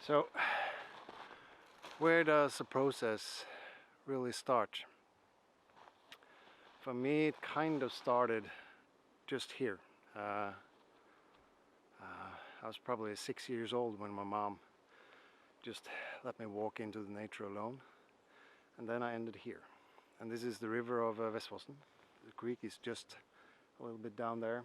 So, where does the process really start? For me, it kind of started just here. I was probably 6 years old when my mom just let me walk into the nature alone, and then I ended here. And this is the river of Vestfossen. The creek is just a little bit down there.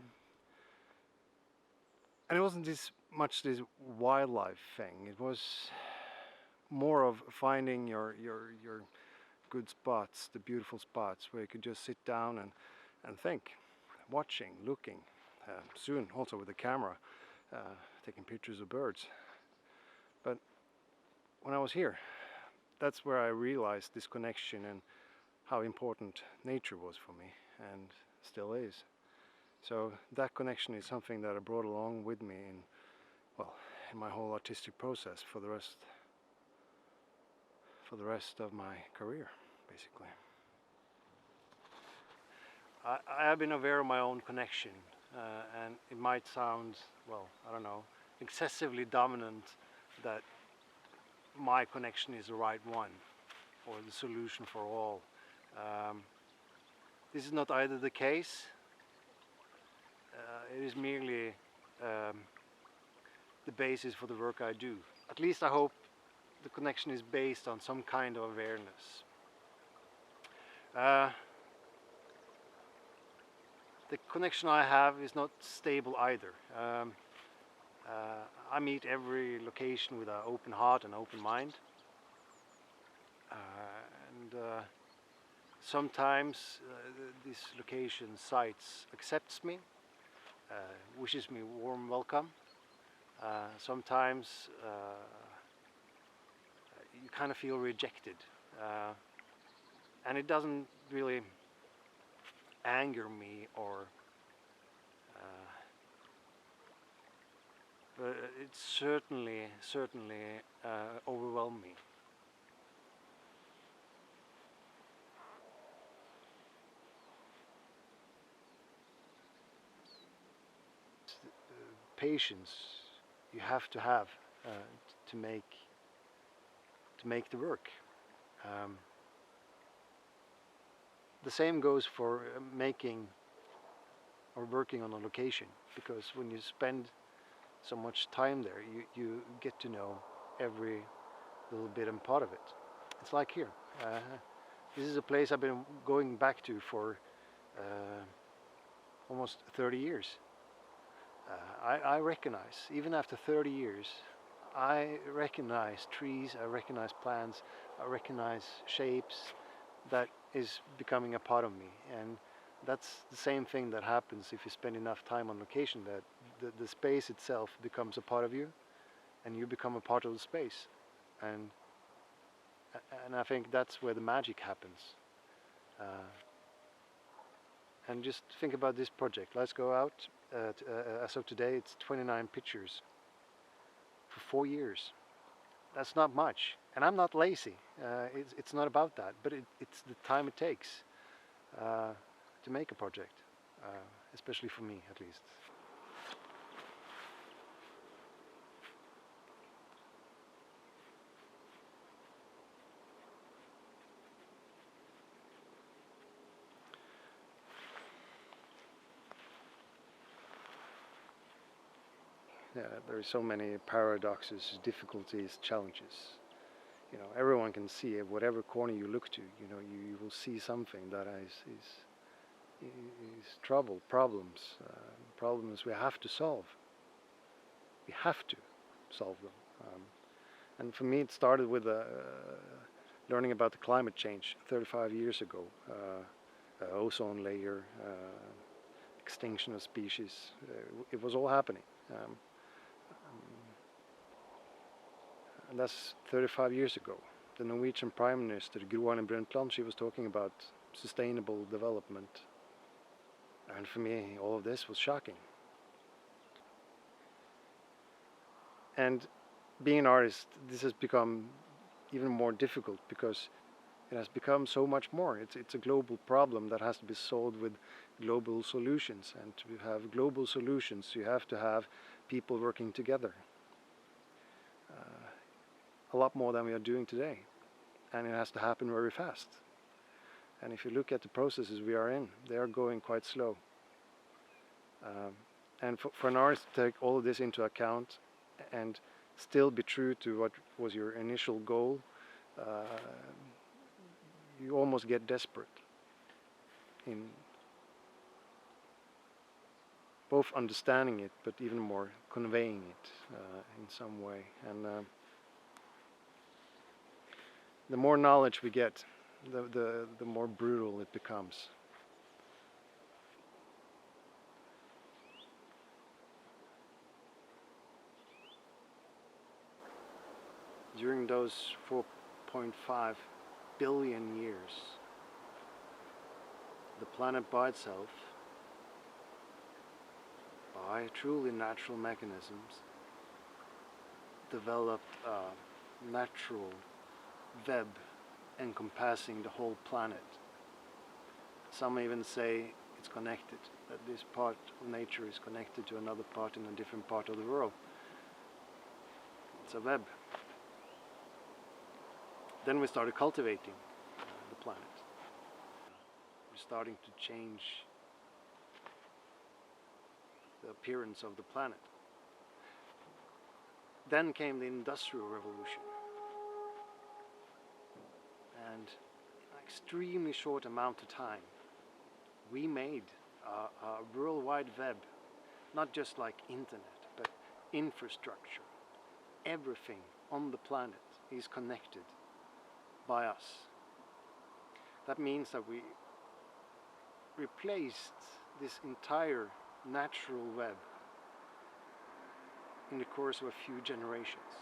And it wasn't much this wildlife thing. It was more of finding your good spots, the beautiful spots where you could just sit down and think, watching, looking, soon also with the camera, taking pictures of birds. But when I was here, that's where I realized this connection and how important nature was for me, and still is. So that connection is something that I brought along with me in my whole artistic process for the rest of my career, basically. I have been aware of my own connection, and it might sound, well, I don't know, excessively dominant that my connection is the right one or the solution for all. This is not either the case. It is merely the basis for the work I do. At least I hope the connection is based on some kind of awareness. The connection I have is not stable either. I meet every location with an open heart and open mind. Sometimes this location, sites, accepts me, wishes me a warm welcome. Sometimes you kind of feel rejected, and it doesn't really anger me or but it certainly overwhelmed me. Patience you have to have to make the work. The same goes for making or working on a location, because when you spend so much time there, you get to know every little bit and part of it. It's like here. This is a place I've been going back to for almost 30 years. I recognize, even after 30 years, I recognize trees, I recognize plants, I recognize shapes that is becoming a part of me. And that's the same thing that happens if you spend enough time on location, that the space itself becomes a part of you and you become a part of the space. And I think that's where the magic happens. And just think about this project. Let's go out. As of today, it's 29 pictures for 4 years. That's not much, and I'm not lazy. It's not about that, but it's the time it takes to make a project, especially for me, at least. Yeah, there are so many paradoxes, difficulties, challenges. You know, everyone can see it. Whatever corner you look to, you know, you will see something that is trouble, problems we have to solve. We have to solve them. And for me, it started with learning about the climate change 35 years ago. Ozone layer, extinction of species. It was all happening. And that's 35 years ago. The Norwegian Prime Minister, Gro Harlem Brundtland, she was talking about sustainable development. And for me, all of this was shocking. And being an artist, this has become even more difficult because it has become so much more. It's a global problem that has to be solved with global solutions. And to have global solutions, you have to have people working together. a lot more than we are doing today. And it has to happen very fast. And if you look at the processes we are in, they are going quite slow. And for an artist to take all of this into account and still be true to what was your initial goal, you almost get desperate in both understanding it, but even more conveying it in some way. And the more knowledge we get, the more brutal it becomes. During those 4.5 billion years, the planet by itself, by truly natural mechanisms, developed a natural web encompassing the whole planet. Some even say it's connected, that this part of nature is connected to another part in a different part of the world. It's a web. Then we started cultivating the planet. We're starting to change the appearance of the planet. Then came the Industrial Revolution. And in an extremely short amount of time, we made a worldwide web, not just like internet, but infrastructure. Everything on the planet is connected by us. That means that we replaced this entire natural web in the course of a few generations.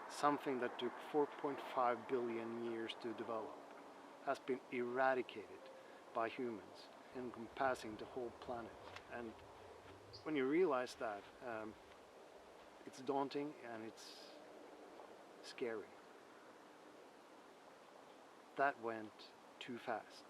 Something that took 4.5 billion years to develop has been eradicated by humans, encompassing the whole planet. And when you realize that, it's daunting and it's scary. That went too fast.